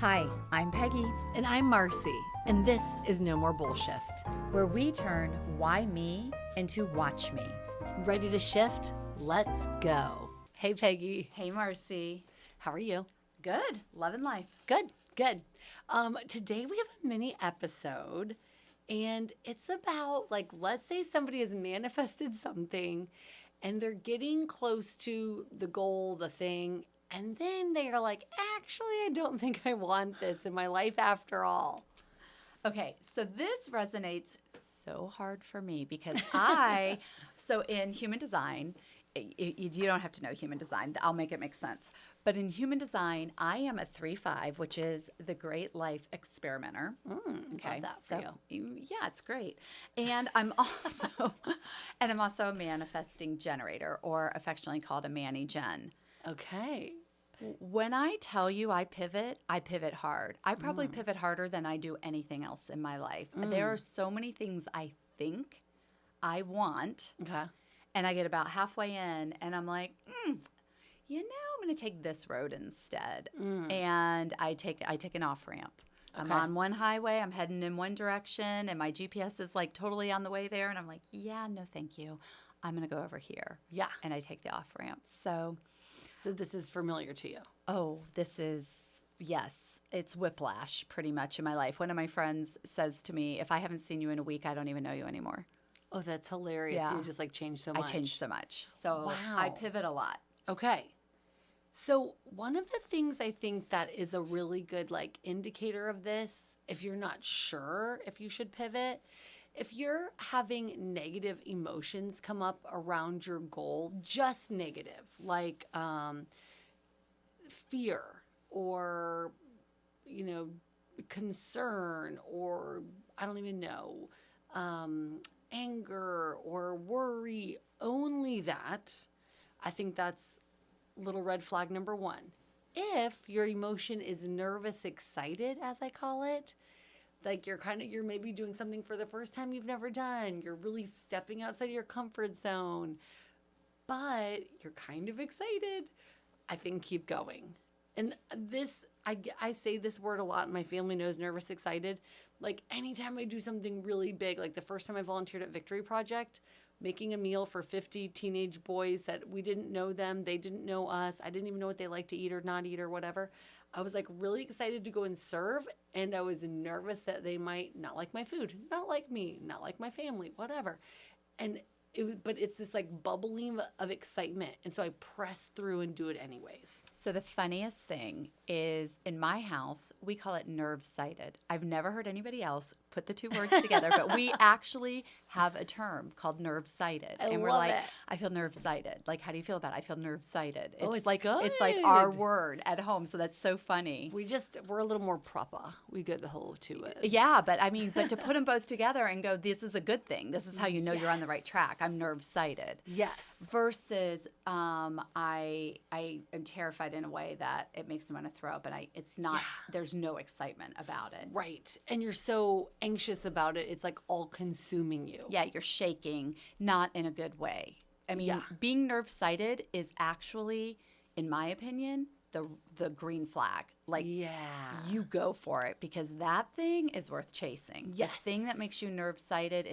Hi, I'm Peggy, And I'm Marci, and this is No More Bullshift. where we turn why me into watch me. Ready to shift? Let's go. Hey, Peggy. Hey, Marci. How are you? Good. Loving life. Good, good. Today we have a mini episode, and it's about, like, let's say somebody has manifested something, and they're getting close to the goal, the thing, and then they are like, actually, I don't think I want this in my life after all. Okay, so this resonates so hard for me because so in human design, you don't have to know human design. I'll make it make sense. But in human design, I am a 3-5, which is the Great Life Experimenter. Okay, love that for you. Yeah, it's great. And I'm also a manifesting generator, or affectionately called a Manny Gen. Okay. When I tell you I pivot hard. I probably pivot harder than I do anything else in my life. There are so many things I think I want, Okay. and I get about halfway in, and I'm like, I'm going to take this road instead. And I take an off ramp. I'm Okay. on one highway, I'm heading in one direction, and my GPS is like totally on the way there, and I'm like, yeah, no, thank you. I'm going to go over here. Yeah. And I take the off ramp. So this is familiar to you. oh, yes, it's whiplash pretty much in my life. One of my friends says to me, if I haven't seen you in a week, I don't even know you anymore. Oh, that's hilarious. Yeah. You just like changed so much. I change so much. So Wow. I pivot a lot. Okay. So one of the things I think that is a really good like indicator of this, if you're not sure if you should pivot, if you're having negative emotions come up around your goal, just negative, like fear or, concern or I don't even know, anger or worry, only that, I think that's little red flag number one. If your emotion is nervous, excited, as I call it, like you're maybe doing something for the first time you've never done. You're really stepping outside of your comfort zone, but you're kind of excited. I think keep going. And this, I say this word a lot, and my family knows nervous, excited. Like anytime I do something really big, like the first time I volunteered at Victory Project, making a meal for 50 teenage boys that we didn't know them, they didn't know us. I didn't even know what they like to eat or not eat or whatever. I was like really excited to go and serve, and I was nervous that they might not like my food, not like me, not like my family, whatever. And but it's this like bubbling of excitement, and so I press through and do it anyways. So the funniest thing is in my house, we call it nerve-sighted. I've never heard anybody else put the two words together, but we actually have a term called nerve-sighted. I And we're love like, it. I feel nerve-sighted. Like, how do you feel about it? I feel nerve-sighted. Oh, it's like good. It's like our word at home, so that's so funny. We're a little more proper. We get the whole two words. Yeah, but to put them both together and go, this is a good thing. This is how you know you're on the right track. I'm nerve-sighted. Yes. Versus, I am terrified in a way that it makes me want to throw up, and it's not. There's no excitement about it. Right. And you're so anxious about it. It's like all consuming you. Yeah, you're shaking, not in a good way. I mean, being nerve-sighted is actually, in my opinion, the green flag. Like, you go for it because that thing is worth chasing. Yes. The thing that makes you nerve-sighted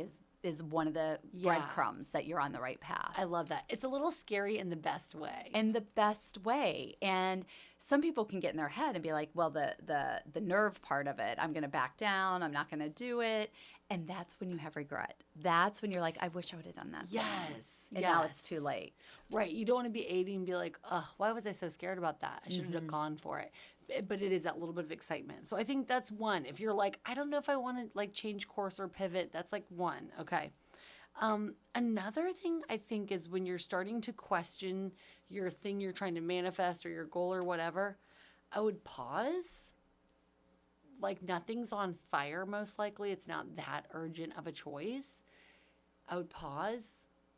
is one of the breadcrumbs that you're on the right path. I love that. It's a little scary in the best way. In the best way. And some people can get in their head and be like, well, the nerve part of it, I'm going to back down. I'm not going to do it. And that's when you have regret. That's when you're like, I wish I would have done that. Yes. And now it's too late. Right. You don't want to be 80 and be like, oh, why was I so scared about that? I should have gone for it. But it is that little bit of excitement. So I think that's one. If you're like, I don't know if I want to like change course or pivot, that's like one. Okay. Another thing I think is when you're starting to question your thing you're trying to manifest or your goal or whatever, I would pause. Like nothing's on fire, most likely. It's not that urgent of a choice. I would pause,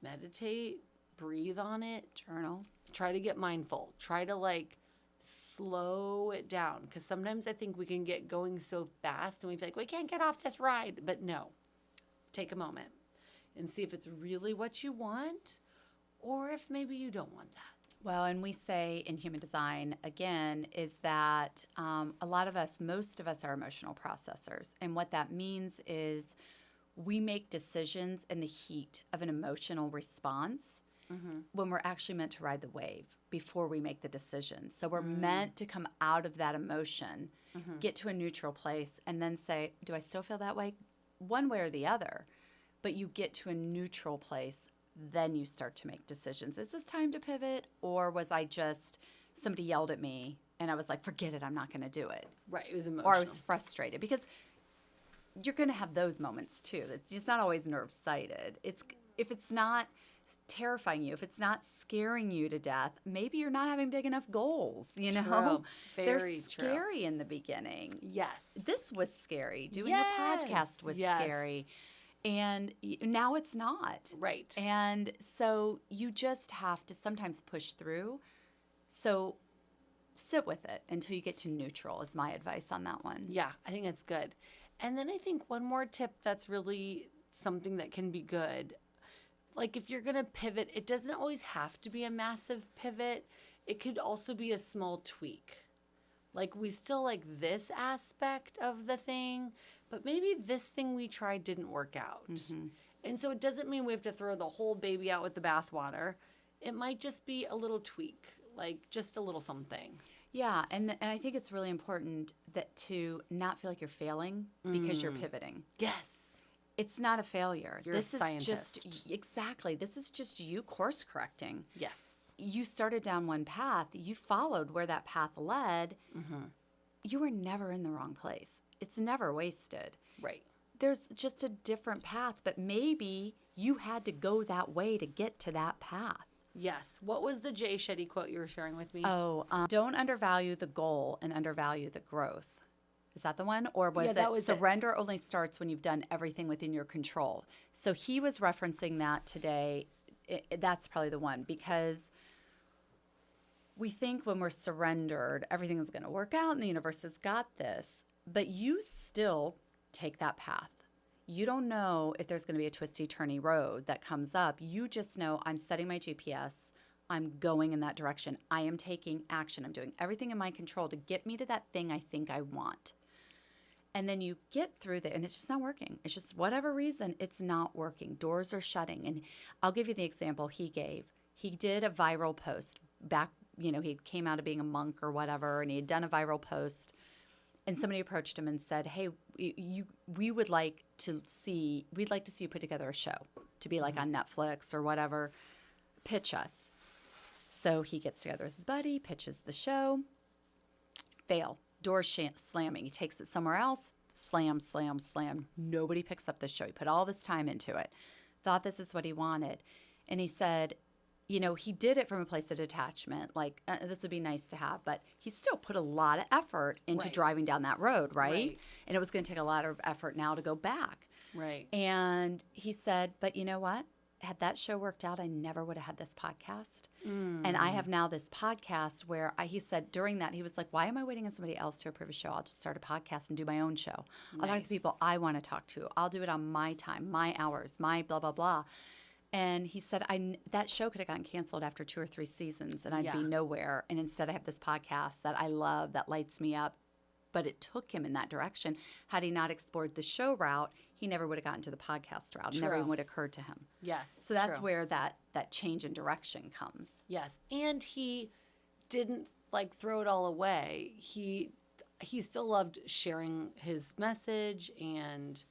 meditate, breathe on it, journal, try to get mindful, try to like slow it down. Because sometimes I think we can get going so fast and we feel like we can't get off this ride. But no, take a moment and see if it's really what you want or if maybe you don't want that. Well, and we say in human design, again, is that a lot of us, most of us are emotional processors. And what that means is we make decisions in the heat of an emotional response when we're actually meant to ride the wave before we make the decision. So we're meant to come out of that emotion, get to a neutral place, and then say, do I still feel that way? One way or the other. But you get to a neutral place, then you start to make decisions. Is this time to pivot? Or was I just, somebody yelled at me and I was like, forget it, I'm not going to do it. Right. It was emotional. Or I was frustrated, because you're going to have those moments too. It's not always nerve-sighted. If it's not terrifying you, if it's not scaring you to death, maybe you're not having big enough goals, you know? True. They're Very true. scary in the beginning. Yes. This was scary. Doing Yes. a podcast was scary. And now it's not. Right. And so you just have to sometimes push through. So sit with it until you get to neutral is my advice on that one. Yeah, I think that's good. And then I think one more tip that's really something that can be good. Like if you're going to pivot, it doesn't always have to be a massive pivot. It could also be a small tweak. Like we still like this aspect of the thing, but maybe this thing we tried didn't work out. And so it doesn't mean we have to throw the whole baby out with the bathwater. It might just be a little tweak, like just a little something. Yeah, and I think it's really important that to not feel like you're failing because you're pivoting. Yes. It's not a failure. You're This a is scientist. just exactly. This is just you course correcting. Yes. You started down one path, you followed where that path led. You were never in the wrong place. It's never wasted. Right. There's just a different path, but maybe you had to go that way to get to that path. Yes. What was the Jay Shetty quote you were sharing with me? Oh, don't undervalue the goal and undervalue the growth. Is that the one? Or was Yeah, it that was it. surrender only starts when you've done everything within your control? So he was referencing that today. That's probably the one, because we think when we're surrendered, everything is going to work out and the universe has got this. But you still take that path. You don't know if there's going to be a twisty, turny road that comes up. You just know I'm setting my GPS. I'm going in that direction. I am taking action. I'm doing everything in my control to get me to that thing I think I want. And then you get through there and it's just not working. It's just whatever reason, it's not working. Doors are shutting. And I'll give you the example he gave. He did a viral post back, he came out of being a monk or whatever, and he had done a viral post. And somebody approached him and said, hey, we'd like to see you put together a show to be like on Netflix or whatever. Pitch us. So he gets together with his buddy, pitches the show. Fail. Doors slamming. He takes it somewhere else. Slam, slam, slam. Nobody picks up the show. He put all this time into it. Thought this is what he wanted. And he said, he did it from a place of detachment. Like, this would be nice to have. But he still put a lot of effort into driving down that road, right? And it was going to take a lot of effort now to go back. Right. And he said, but you know what? Had that show worked out, I never would have had this podcast. And I have now this podcast where he said during that, he was like, why am I waiting on somebody else to approve a show? I'll just start a podcast and do my own show. I'll talk to people I want to talk to. I'll do it on my time, my hours, my blah, blah, blah. And he said, that show could have gotten canceled after 2 or 3 seasons and I'd be nowhere. And instead I have this podcast that I love, that lights me up. But it took him in that direction. Had he not explored the show route, he never would have gotten to the podcast route. It never even would have occurred to him. Yes. So that's where that change in direction comes. Yes. And he didn't throw it all away. He still loved sharing his message and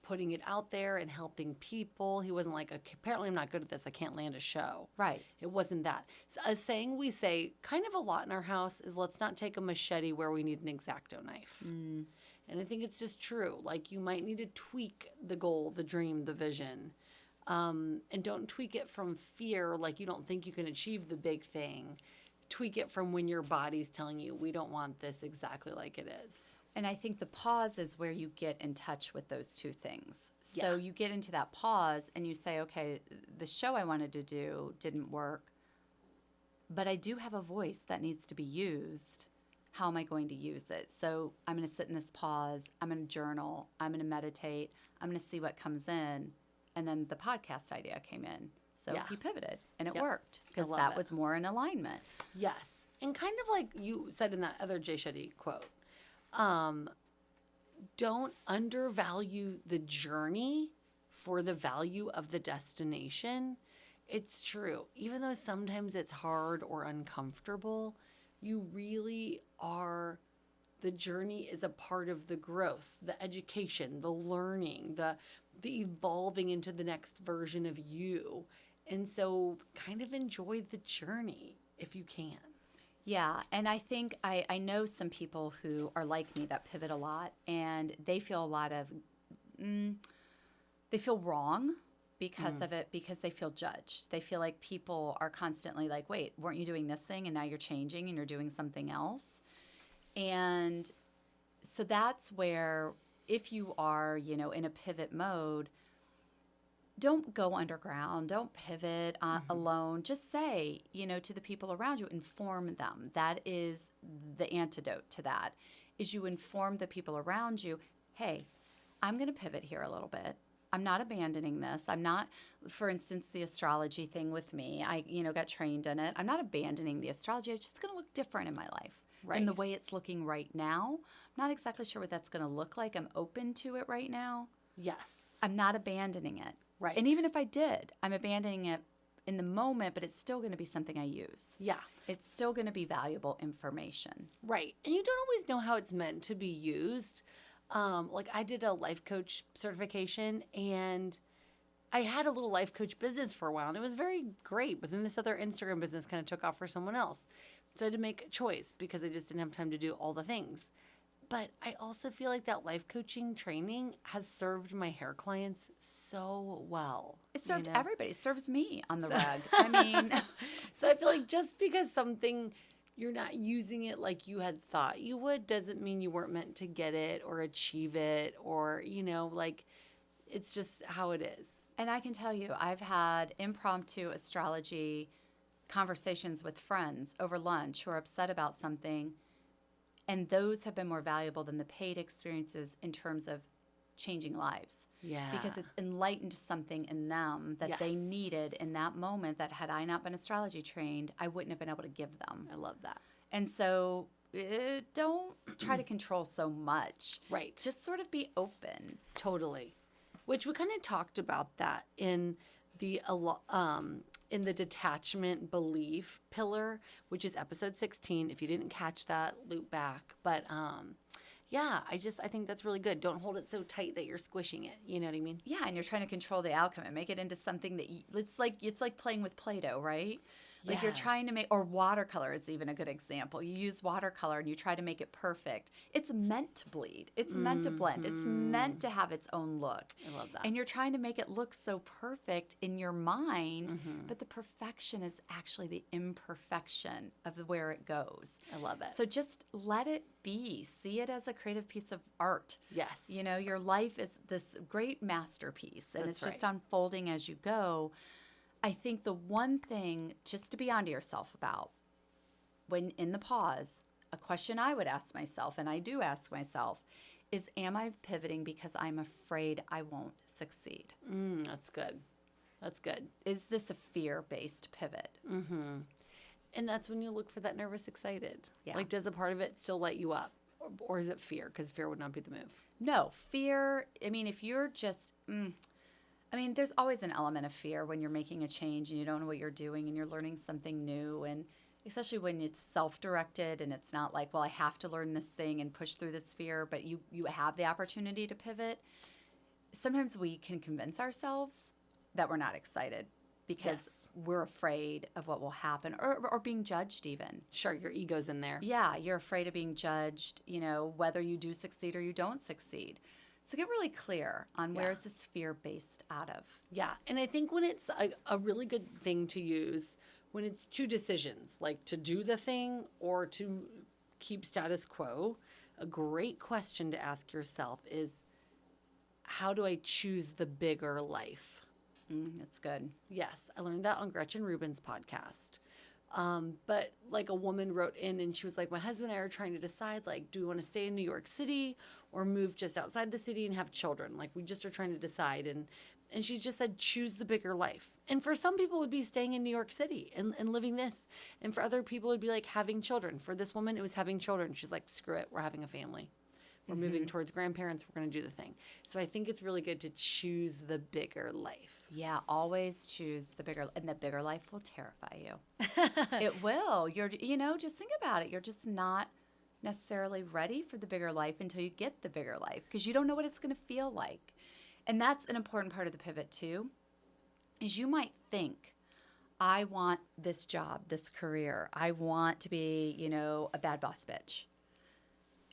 putting it out there and helping people. He wasn't like, apparently I'm not good at this. I can't land a show. Right. It wasn't that. So a saying we say kind of a lot in our house is, let's not take a machete where we need an X-acto knife. And I think it's just true. Like, you might need to tweak the goal, the dream, the vision. And don't tweak it from fear, like you don't think you can achieve the big thing. Tweak it from when your body's telling you, we don't want this exactly like it is. And I think the pause is where you get in touch with those two things. So you get into that pause and you say, okay, the show I wanted to do didn't work, but I do have a voice that needs to be used. How am I going to use it? So I'm going to sit in this pause. I'm going to journal. I'm going to meditate. I'm going to see what comes in. And then the podcast idea came in. So Yeah. he pivoted, and it Yep. worked because love that it. was more in alignment. Yes. And kind of like you said in that other Jay Shetty quote, don't undervalue the journey for the value of the destination. It's true. Even though sometimes it's hard or uncomfortable, you really are, the journey is a part of the growth, the education, the learning, the evolving into the next version of you. And so kind of enjoy the journey if you can. Yeah, and I think I know some people who are like me that pivot a lot, and they feel a lot of, they feel wrong because of it, because they feel judged. They feel like people are constantly like, wait, weren't you doing this thing, and now you're changing and you're doing something else? And so that's where, if you are, in a pivot mode, don't go underground, don't pivot alone. Just say, to the people around you, inform them. That is the antidote to that, is you inform the people around you, hey, I'm going to pivot here a little bit. I'm not abandoning this. I'm not, for instance, the astrology thing with me. I, got trained in it. I'm not abandoning the astrology. It's just going to look different in my life than the way it's looking right now. I'm not exactly sure what that's going to look like. I'm open to it right now. Yes. I'm not abandoning it. Right. And even if I did, I'm abandoning it in the moment, but it's still going to be something I use. Yeah. It's still going to be valuable information. Right. And you don't always know how it's meant to be used. Like I did a life coach certification, and I had a little life coach business for a while, and it was very great. But then this other Instagram business kind of took off for someone else. So I had to make a choice because I just didn't have time to do all the things. But I also feel like that life coaching training has served my hair clients so well. It served everybody. It serves me on the rug. So I feel like just because something, you're not using it like you had thought you would, doesn't mean you weren't meant to get it or achieve it, or, like it's just how it is. And I can tell you, I've had impromptu astrology conversations with friends over lunch who are upset about something. And those have been more valuable than the paid experiences in terms of changing lives. Yeah. Because it's enlightened something in them that they needed in that moment that had I not been astrology trained, I wouldn't have been able to give them. I love that. And so don't try to control so much. Right. Just sort of be open. Totally. Which we kind of talked about that in the detachment belief pillar, which is episode 16. If you didn't catch that, loop back. But yeah, I think that's really good. Don't hold it so tight that you're squishing it. You know what I mean? Yeah, and you're trying to control the outcome and make it into something that it's like playing with Play-Doh, right? Like you're trying to make, or watercolor is even a good example. You use watercolor and you try to make it perfect. It's meant to bleed. It's meant to blend. It's meant to have its own look. I love that. And you're trying to make it look so perfect in your mind, but the perfection is actually the imperfection of where it goes. I love it. So just let it be. See it as a creative piece of art. Yes. Your life is this great masterpiece, and That's it's just right. unfolding as you go. I think the one thing just to be onto yourself about, when in the pause, a question I would ask myself, and I do ask myself, is am I pivoting because I'm afraid I won't succeed? That's good. That's good. Is this a fear-based pivot? And that's when you look for that nervous excited. Yeah. Like, does a part of it still light you up? Or is it fear? Because fear would not be the move. No, fear. If you're just, there's always an element of fear when you're making a change and you don't know what you're doing and you're learning something new. And especially when it's self-directed and it's not like, well, I have to learn this thing and push through this fear, but you have the opportunity to pivot. Sometimes we can convince ourselves that we're not excited because we're afraid of what will happen or being judged even. Sure, your ego's in there. Yeah, you're afraid of being judged, whether you do succeed or you don't succeed. So get really clear on where is this fear based out of. Yeah, and I think when it's a really good thing to use, when it's two decisions, like to do the thing or to keep status quo, a great question to ask yourself is, how do I choose the bigger life? That's good. Yes, I learned that on Gretchen Rubin's podcast. But like a woman wrote in and she was like, my husband and I are trying to decide, like, do we want to stay in New York City or move just outside the city and have children? Like, we just are trying to decide. And she just said, choose the bigger life. And for some people, it would be staying in New York City and living this. And for other people, it'd be like having children. For this woman, it was having children. She's like, screw it. We're having a family. We're moving towards grandparents. We're going to do the thing. So I think it's really good to choose the bigger life. Yeah, always choose the bigger, and the bigger life will terrify you. It will. Just think about it. You're just not necessarily ready for the bigger life until you get the bigger life because you don't know what it's going to feel like. And that's an important part of the pivot too, is you might think, I want this job, this career. I want to be, a bad boss bitch.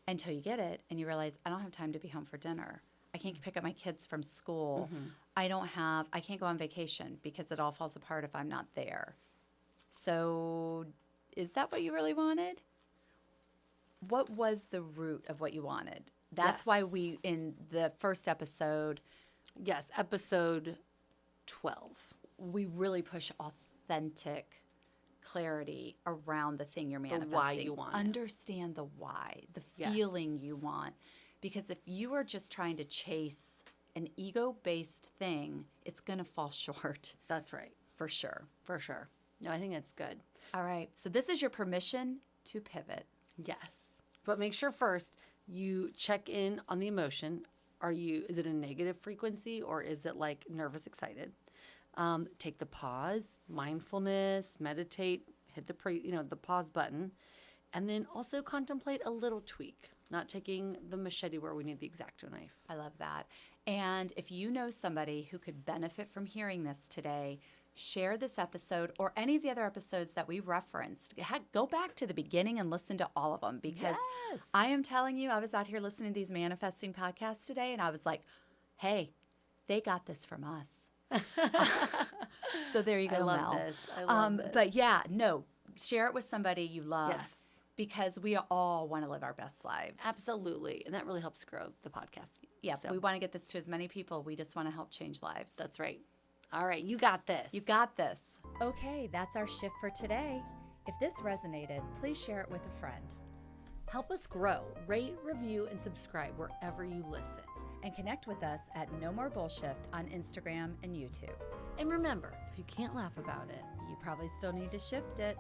Until you get it and you realize, I don't have time to be home for dinner. I can't pick up my kids from school. I can't go on vacation because it all falls apart if I'm not there. So is that what you really wanted? What was the root of what you wanted? That's why we, in the first episode. Yes, episode 12. We really push authentic clarity around the thing you're manifesting. The why you want it. Understand the why, the feeling you want. Because if you are just trying to chase an ego-based thing, it's going to fall short. That's right. For sure. For sure. No, I think that's good. All right. So this is your permission to pivot. Yes. But make sure first you check in on the emotion. Is it a negative frequency or is it like nervous, excited? Take the pause, mindfulness, meditate, hit the pause button, and then also contemplate a little tweak, not taking the machete where we need the X-acto knife. I love that. And if you know somebody who could benefit from hearing this today, share this episode or any of the other episodes that we referenced. Heck, go back to the beginning and listen to all of them because I am telling you, I was out here listening to these manifesting podcasts today and I was like, hey, they got this from us. So there you go, I love Mel. this. I love this. But share it with somebody you love. Yes. Because we all want to live our best lives. Absolutely. And that really helps grow the podcast. Yeah, So, we want to get this to as many people. We just want to help change lives. that's right. All right. You got this. You got this. Okay, that's our shift for today. If this resonated, please share it with a friend. Help us grow. Rate, review, and subscribe wherever you listen. And connect with us at No More Bullshift on Instagram and YouTube. And remember, if you can't laugh about it, You probably still need to shift it.